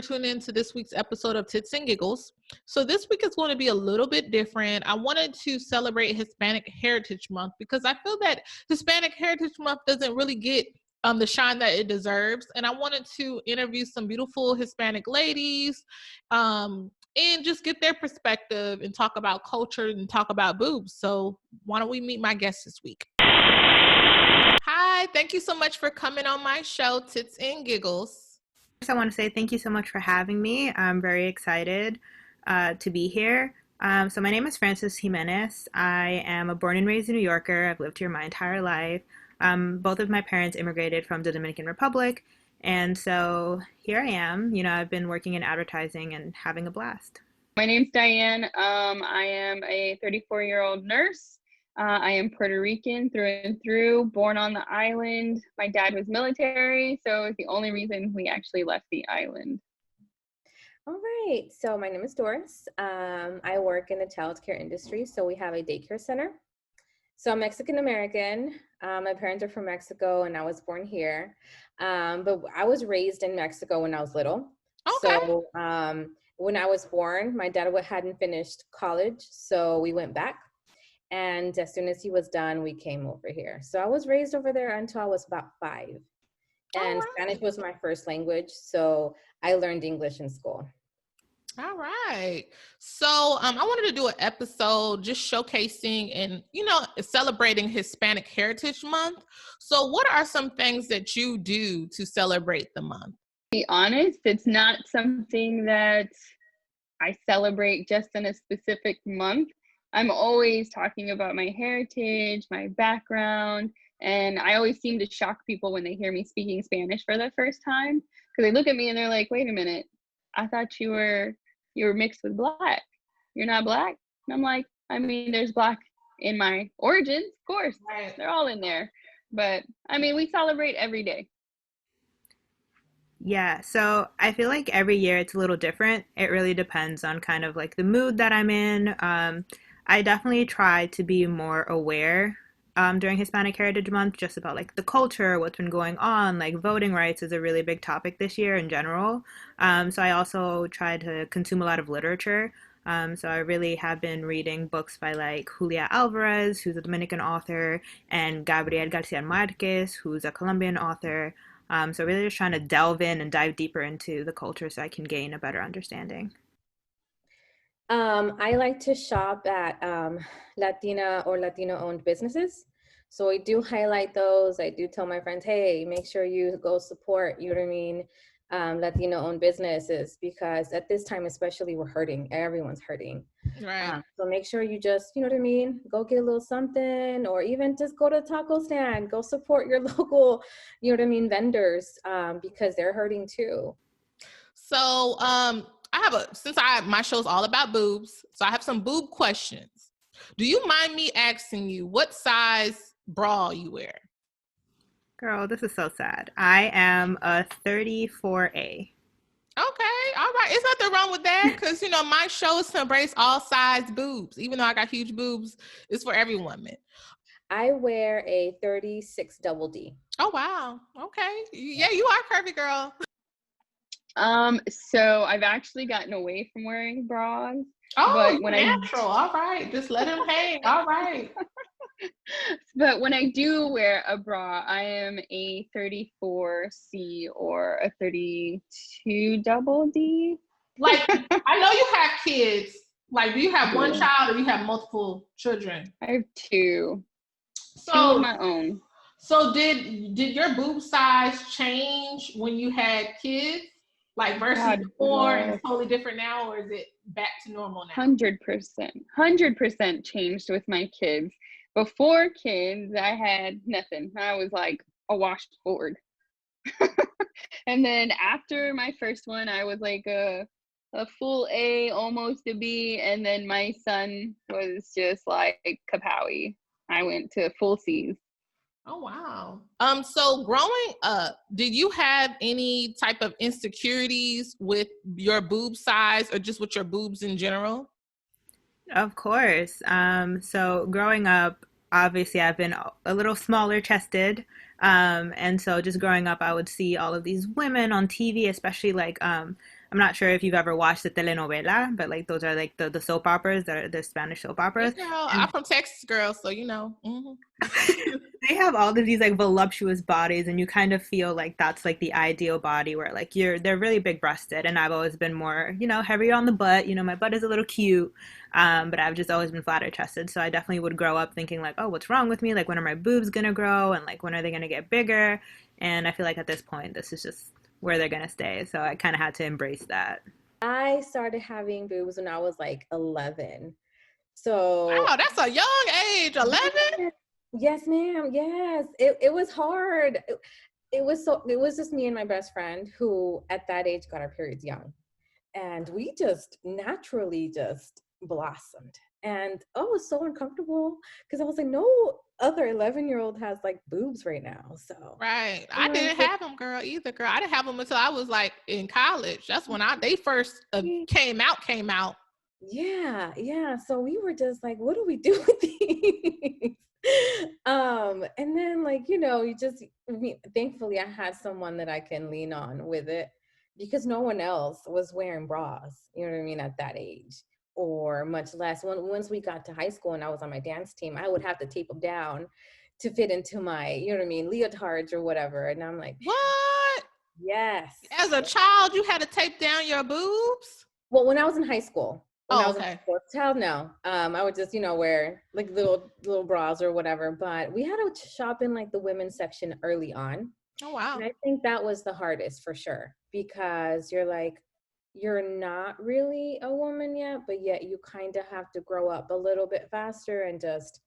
for tuning in to this week's episode of Tits and Giggles. So this week is going to be a little bit different. I wanted to celebrate Hispanic Heritage Month because I feel that Hispanic Heritage Month doesn't really get the shine that it deserves. And I wanted to interview some beautiful Hispanic ladies and just get their perspective and talk about culture and talk about boobs. So why don't we meet my guest this week? Hi, thank you so much for coming on my show, Tits and Giggles. I want to say thank you so much for having me. I'm very excited to be here. So my name is Frances Jimenez. I am a born and raised New Yorker. I've lived here my entire life. Both of my parents immigrated from the Dominican Republic. And so here I am. You know, I've been working in advertising and having a blast. My name's Diane. I am a 34-year-old nurse. I am Puerto Rican through and through, born on the island. My dad was military, so it's the only reason we actually left the island. All right, so my name is Doris. I work in the child care industry, so we have a daycare center. So I'm Mexican-American. My parents are from Mexico, and I was born here. But I was raised in Mexico when I was little. Okay. So when I was born, my dad hadn't finished college, so we went back. And as soon as he was done, we came over here. So I was raised over there until I was about 5. And Spanish was my first language, so I learned English in school. All right. So I wanted to do an episode just showcasing and, celebrating Hispanic Heritage Month. So what are some things that you do to celebrate the month? To be honest, it's not something that I celebrate just in a specific month. I'm always talking about my heritage, my background, and I always seem to shock people when they hear me speaking Spanish for the first time, because they look at me and they're like, wait a minute, I thought you were mixed with black. You're not black? And I'm like, I mean, there's black in my origins, of course. Right. They're all in there. But I mean, we celebrate every day. Yeah, so I feel like every year it's a little different. It really depends on kind of like the mood that I'm in. I definitely try to be more aware during Hispanic Heritage Month just about like the culture, what's been going on. Like voting rights is a really big topic this year in general. So I also try to consume a lot of literature. So I really have been reading books by like Julia Alvarez, who's a Dominican author, and Gabriel Garcia Marquez, who's a Colombian author. So really just trying to delve in and dive deeper into the culture so I can gain a better understanding. I like to shop at Latina or Latino-owned businesses. So I do highlight those. I do tell my friends, hey, make sure you go support, you know what I mean, Latino-owned businesses, because at this time especially, we're hurting. Everyone's hurting. Right. So make sure you just, you know what I mean, go get a little something, or even just go to a taco stand, go support your local, you know what I mean, vendors, because they're hurting too. So my show's all about boobs, so I have some boob questions. Do you mind me asking you what size bra you wear? Girl, this is so sad. I am a 34A. Okay, all right. There's nothing wrong with that, because my show is to embrace all size boobs. Even though I got huge boobs, it's for every woman. I wear a 36 double D. Oh wow. Okay. Yeah, you are curvy, girl. So I've actually gotten away from wearing bras. Oh, but when natural. All right. Just let them hang. All right. But when I do wear a bra, I am a 34C or a 32 double D. Like, I know you have kids. Like, do you have one child or you have multiple children? I have 2. So, 2 of my own. So did your boob size change when you had kids? Like versus before, and it's totally different now, or is it back to normal now? 100% changed with my kids. Before kids, I had nothing. I was like a washboard. And then after my first one, I was like a full A, almost a B. And then my son was just like kapowie. I went to full C's. Oh, wow. So growing up, did you have any type of insecurities with your boob size or just with your boobs in general? Of course. So growing up, obviously I've been a little smaller chested. And so just growing up, I would see all of these women on TV, especially like I'm not sure if you've ever watched the telenovela, but like those are like the soap operas, that are the Spanish soap Hey, operas. girl, And I'm from Texas, girl, so you know. they have all of these like voluptuous bodies, and you kind of feel like that's like the ideal body where like they're really big breasted, and I've always been more, heavier on the butt. My butt is a little cute, but I've just always been flatter chested, so I definitely would grow up thinking like, oh, what's wrong with me, like when are my boobs gonna grow, and like when are they gonna get bigger? And I feel like at this point this is just where they're gonna stay, so I kind of had to embrace that. I started having boobs when I was like 11. So Wow, that's a young age, 11? yes, ma'am. Yes. It was hard. It was just me and my best friend who at that age got our periods young. And we just naturally just blossomed. And oh, it was so uncomfortable because I was like, no other 11-year-old has like boobs right now. So Right. I didn't have them, girl, either, girl. I didn't have them until I was like in college. That's when they first came out. Yeah, yeah. So we were just like, what do we do with these? And then like, thankfully I had someone that I can lean on with it because no one else was wearing bras, you know what I mean, at that age, or much less once we got to high school and I was on my dance team, I would have to tape them down to fit into my, you know what I mean, leotards or whatever. And I'm like, What? yes. As a child, you had to tape down your boobs? Well, when I was in high school. When I was okay. a child, no. I would just, wear like little bras or whatever. But we had to shop in like the women's section early on. Oh, wow. And I think that was the hardest for sure, because you're not really a woman yet, but yet you kind of have to grow up a little bit faster and just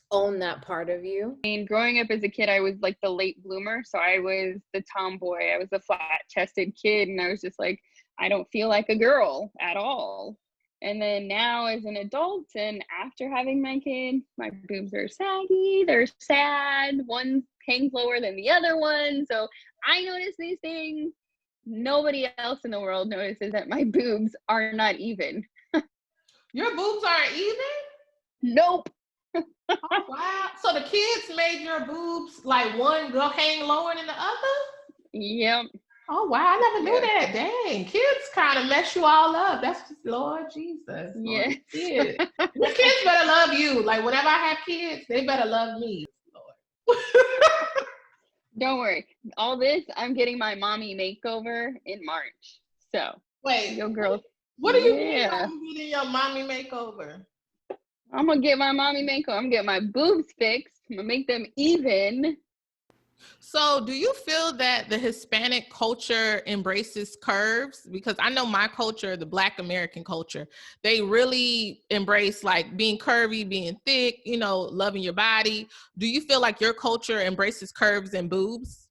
own that part of you. I mean, growing up as a kid, I was like the late bloomer. So I was the tomboy. I was the flat-chested kid. And I was just like, I don't feel like a girl at all. And then now as an adult and after having my kid, my boobs are saggy, they're sad, one hangs lower than the other one. So I notice these things. Nobody else in the world notices that my boobs are not even. Your boobs aren't even? Nope. Oh, wow. So the kids made your boobs like one go hang lower than the other? Yep. Oh, wow. I never knew that. Dang. Kids kind of mess you all up. That's just, Lord Jesus. Yes. Your kids better love you. Like, whenever I have kids, they better love me. Lord. Don't worry. All this, I'm getting my mommy makeover in March. So, wait, yo, girls. What do you mean you getting your mommy makeover? I'm going to get my mommy makeover. I'm going to get my boobs fixed. I'm going to make them even. So do you feel that the Hispanic culture embraces curves? Because I know my culture, the Black American culture, they really embrace like being curvy, being thick, loving your body. Do you feel like your culture embraces curves and boobs?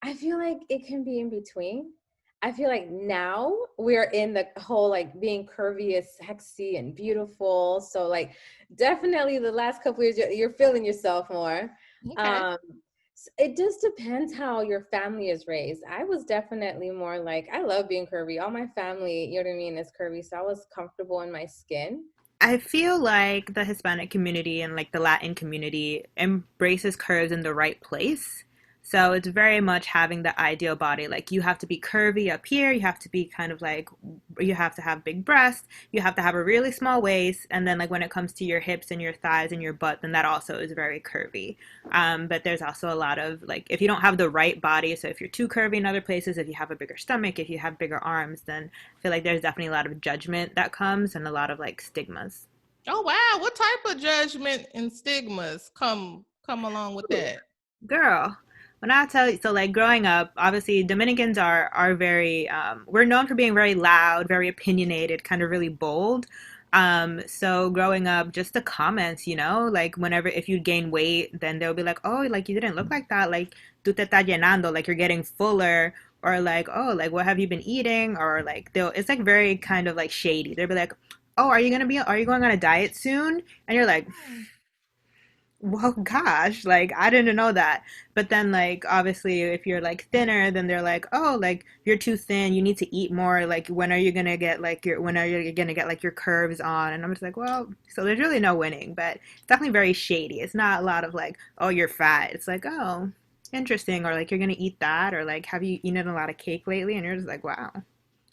I feel like it can be in between. I feel like now we're in the whole like being curvy is sexy and beautiful. So like definitely the last couple years you're feeling yourself more. Okay. It just depends how your family is raised. I was definitely more like, I love being curvy. All my family, you know what I mean, is curvy. So I was comfortable in my skin. I feel like the Hispanic community and like the Latin community embraces curves in the right place. So it's very much having the ideal body. Like you have to be curvy up here. You have to be kind of like, you have to have big breasts. You have to have a really small waist. And then like when it comes to your hips and your thighs and your butt, then that also is very curvy. But there's also a lot of like, if you don't have the right body, so if you're too curvy in other places, if you have a bigger stomach, if you have bigger arms, then I feel like there's definitely a lot of judgment that comes and a lot of like stigmas. Oh, wow. What type of judgment and stigmas come along with that? Girl, when I tell you, so like growing up, obviously Dominicans are very, we're known for being very loud, very opinionated, kind of really bold. So growing up, just the comments, like whenever, if you gain weight, then they'll be like, oh, like you didn't look like that, like tú te estás llenando, like you're getting fuller, or like, oh, like what have you been eating, or like it's like very kind of like shady. They'll be like, oh, are you going on a diet soon? And you're like, well, gosh, like I didn't know that. But then like obviously if you're like thinner, then they're like, oh, like you're too thin, you need to eat more, like when are you gonna get like your curves on? And I'm just like, well, so there's really no winning, but it's definitely very shady. It's not a lot of like, oh, you're fat. It's like, oh, interesting, or like you're gonna eat that, or like have you eaten a lot of cake lately? And you're just like, wow.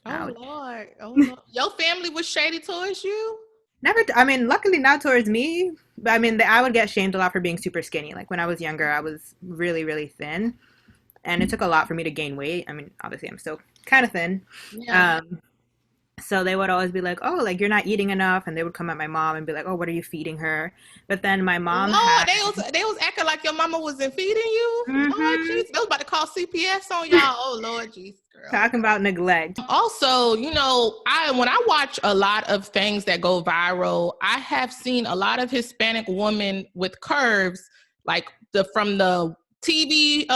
Oh Ouch. Lord. Oh Lord. Your family was shady towards you? Never. I mean, luckily not towards me. But I mean, I would get shamed a lot for being super skinny. Like when I was younger, I was really, really thin, and it took a lot for me to gain weight. I mean, obviously, I'm still kind of thin. Yeah. Um, so they would always be like, "Oh, like you're not eating enough," and they would come at my mom and be like, "Oh, what are you feeding her?" But then my mom Lord, had. they was acting like your mama wasn't feeding you. Lord Mhm. Jesus. They was about to call CPS on y'all. Oh Lord Jesus, girl. Talking about neglect. Also, when I watch a lot of things that go viral, I have seen a lot of Hispanic women with curves, like from the TV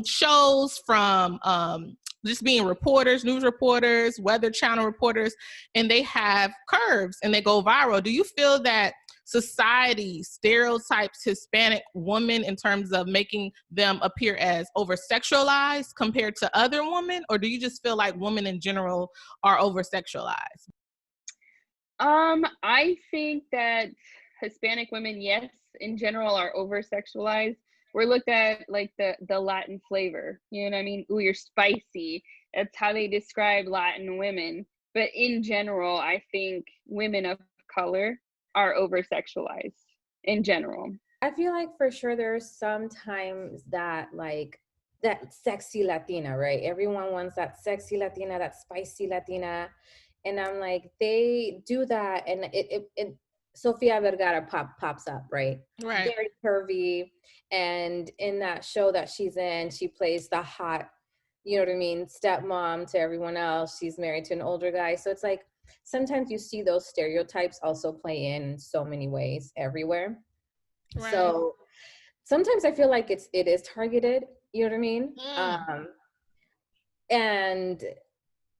shows, from just being reporters, news reporters, weather channel reporters, and they have curves and they go viral. Do you feel that society stereotypes Hispanic women in terms of making them appear as over sexualized compared to other women? Or do you just feel like women in general are over sexualized? I think that Hispanic women, yes, in general, are over sexualized. We're looked at like the Latin flavor. You know what I mean? Ooh, you're spicy. That's how they describe Latin women. But in general, I think women of color are over sexualized in general. I feel like for sure there's sometimes that like that sexy Latina, right? Everyone wants that sexy Latina, that spicy Latina. And I'm like, they do that and it Sofia Vergara pops up, right? Right. Very curvy. And in that show that she's in, she plays the hot, you know what I mean, stepmom to everyone else. She's married to an older guy. So it's like sometimes you see those stereotypes also play in so many ways everywhere. Right. So sometimes I feel like it is targeted, you know what I mean? Mm. And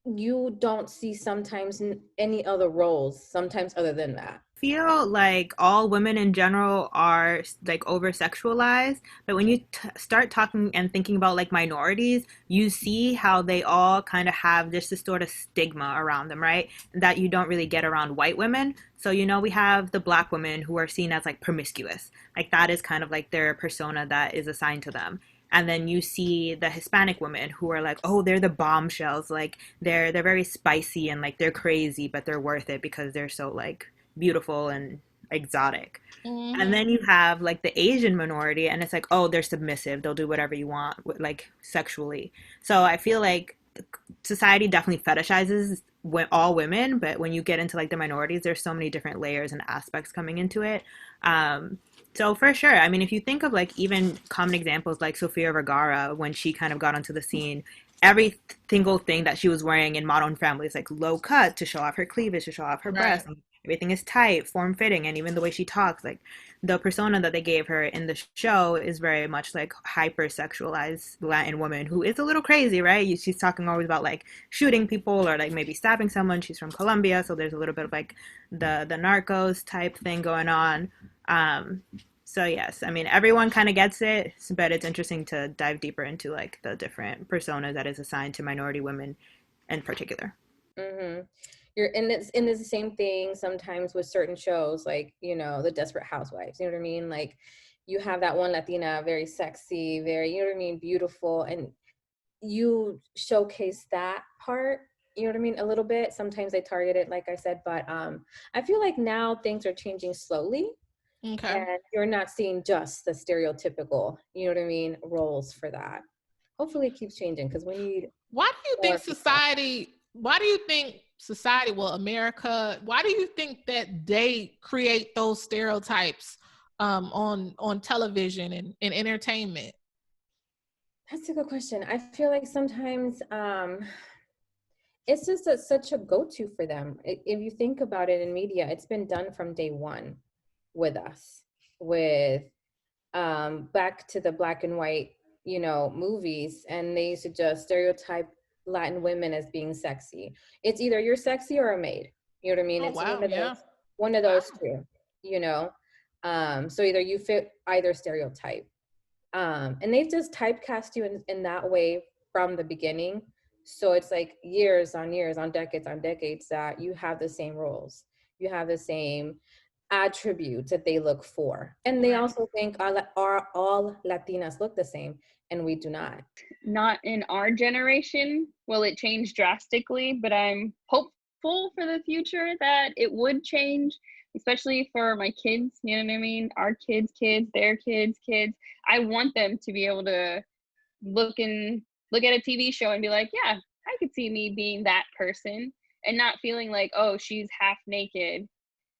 you don't see sometimes any other roles sometimes other than that. Feel like all women in general are like over sexualized, but when you start talking and thinking about like minorities, you see how they all kind of have this sort of stigma around them, right? That you don't really get around white women. So we have the black women who are seen as like promiscuous, like that is kind of like their persona that is assigned to them. And then you see the Hispanic women who are like, oh, they're the bombshells, like they're very spicy and like they're crazy, but they're worth it because they're so like beautiful and exotic. And Mm-hmm. then you have like the Asian minority, and it's like, oh, they're submissive. They'll do whatever you want, like sexually. So I feel like society definitely fetishizes all women, but when you get into like the minorities, there's so many different layers and aspects coming into it. So for sure, I mean, if you think of like even common examples like Sofia Vergara, when she kind of got onto the scene, every single thing that she was wearing in Modern Family is like low cut to show off her cleavage, to show off her Right. breasts. And everything is tight, form fitting, and even the way she talks, like the persona that they gave her in the show is very much like hypersexualized Latin woman who is a little crazy, right? She's talking always about like shooting people or like maybe stabbing someone. She's from Colombia, so there's a little bit of like the narcos type thing going on. Um, so yes, I mean everyone kind of gets it, but it's interesting to dive deeper into like the different personas that is assigned to minority women in particular. Mm-hmm. It's the same thing sometimes with certain shows like the Desperate Housewives, you know what I mean, like you have that one Latina, very sexy, very, you know what I mean, beautiful, and you showcase that part, you know what I mean, a little bit. Sometimes they target it, like I said, but I feel like now things are changing slowly Okay. and you're not seeing just the stereotypical, you know what I mean, roles for that. Hopefully it keeps changing because we need Why do you more think people. society, well, America, why do you think that they create those stereotypes on television and entertainment? That's a good question. I feel like sometimes it's just such a go-to for them. If you think about it in media, it's been done from day one with us, with back to the black and white, movies, and they used to just stereotype Latin women as being sexy. It's either you're sexy or a maid. You know what I mean? Oh It's wow, yeah. one of those Wow. two, you know. So either you fit either stereotype. And they've just typecast you in that way from the beginning. So it's like years on decades that you have the same roles. You have the same attributes that they look for. And they also think are all Latinas look the same, and we do not. Not in our generation will it change drastically, but I'm hopeful for the future that it would change, especially for my kids. You know what I mean? Our kids, their kids. I want them to be able to look at a TV show and be like, yeah, I could see me being that person, and not feeling like, oh, she's half naked.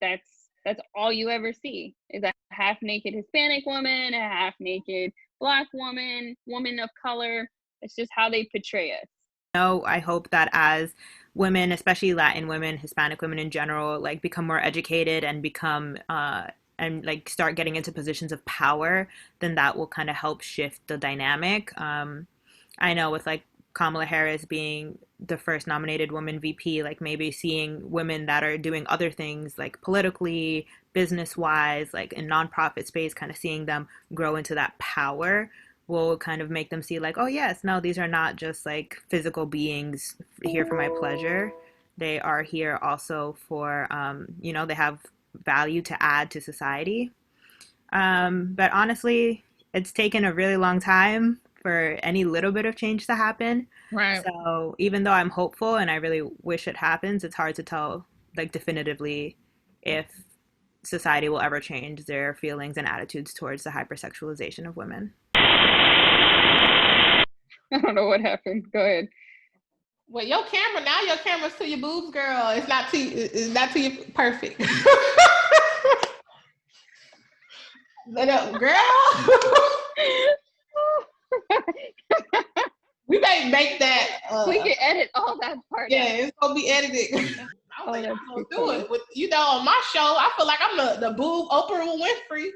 That's all you ever see is a half naked Hispanic woman, a half naked Black woman of color. It's just how they portray us. No, I hope that as women, especially Latin women, Hispanic women in general, like become more educated and become and like start getting into positions of power, then that will kind of help shift the dynamic. I know with like Kamala Harris being the first nominated woman VP, like maybe seeing women that are doing other things like politically, business wise, like in nonprofit space, kind of seeing them grow into that power will kind of make them see like, oh yes, no, these are not just like physical beings here for my pleasure. They are here also for, they have value to add to society. But honestly, it's taken a really long time for any little bit of change to happen. Right. So even though I'm hopeful and I really wish it happens, it's hard to tell like definitively if society will ever change their feelings and attitudes towards the hypersexualization of women. I don't know what happened. Go ahead. Well, your camera's to your boobs, girl. It's not to you. Perfect. Let up, girl. We may make that. We can edit all that part. Yeah, it's gonna be edited. I was like, I'm gonna do it. On my show, I feel like I'm the boob Oprah Winfrey.